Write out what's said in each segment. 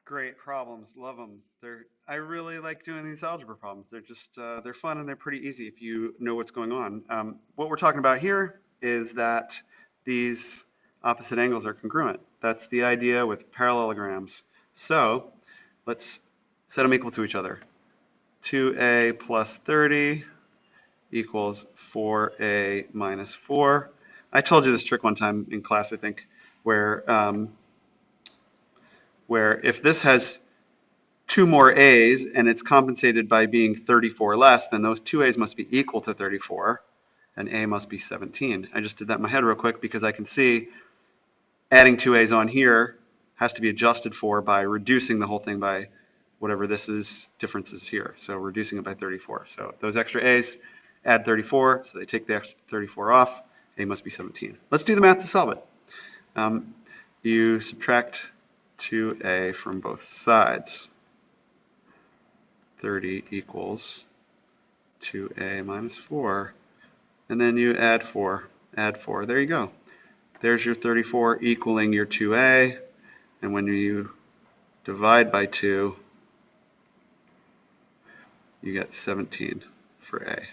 Great problems, love them. I really like doing these algebra problems. They're fun and they're pretty easy if you know what's going on. What we're talking about here is that these opposite angles are congruent. That's the idea with parallelograms. So let's set them equal to each other. 2a plus 30 equals 4a minus 4. I told you this trick one time in class, I think, where if this has two more a's and it's compensated by being 34 less, then those two a's must be equal to 34 and a must be 17. I just did that in my head real quick because I can see adding two a's on here has to be adjusted for by reducing the whole thing by whatever this is, difference is here. So reducing it by 34. So those extra a's add 34, so they take the extra 34 off. A must be 17. Let's do the math to solve it. You subtract 2a from both sides. 30 equals 2a minus 4. And then you add 4. Add 4. There you go. There's your 34 equaling your 2a. And when you divide by 2, you get 17 for a.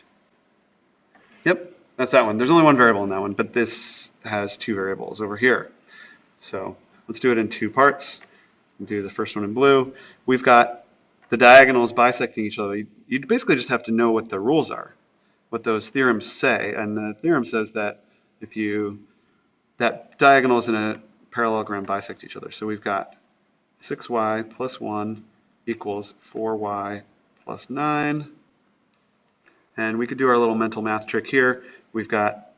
Yep, that's that one. There's only one variable in that one, but this has two variables over here. So let's do it in two parts. We'll do the first one in blue. We've got the diagonals bisecting each other. You basically just have to know what the rules are, what those theorems say. And the theorem says that that diagonals in a parallelogram bisect each other. So we've got 6y plus 1 equals 4y plus 9. And we could do our little mental math trick here. We've got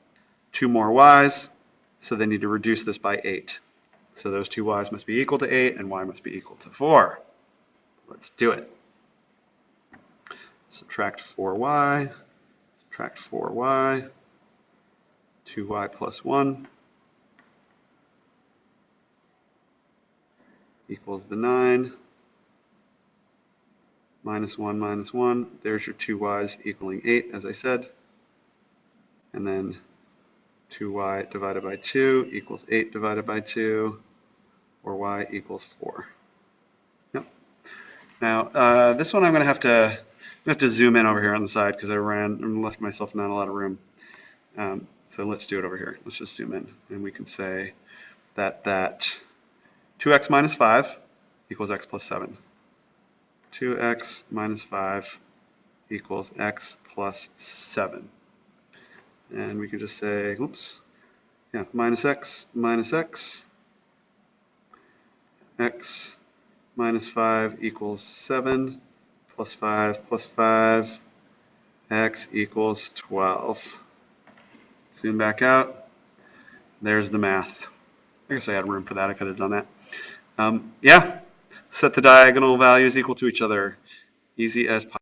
two more y's, so they need to reduce this by 8. So those two y's must be equal to 8, and y must be equal to 4. Let's do it. Subtract 4y, subtract 4y, 2y plus 1 equals the 9, minus 1 minus 1. There's your two y's equaling 8, as I said. And then 2y divided by 2 equals 8 divided by 2, or y equals 4. Yep. Now, this one I'm going to have to zoom in over here on the side because I left myself not a lot of room. So let's do it over here. Let's just zoom in, and we can say that 2x minus 5 equals x plus 7. 2x minus 5 equals x plus 7. And we can just say, oops, yeah, minus x, x minus 5 equals 7, plus 5, x equals 12. Zoom back out. There's the math. I guess I had room for that. I could have done that. Yeah, set the diagonal values equal to each other. Easy as possible.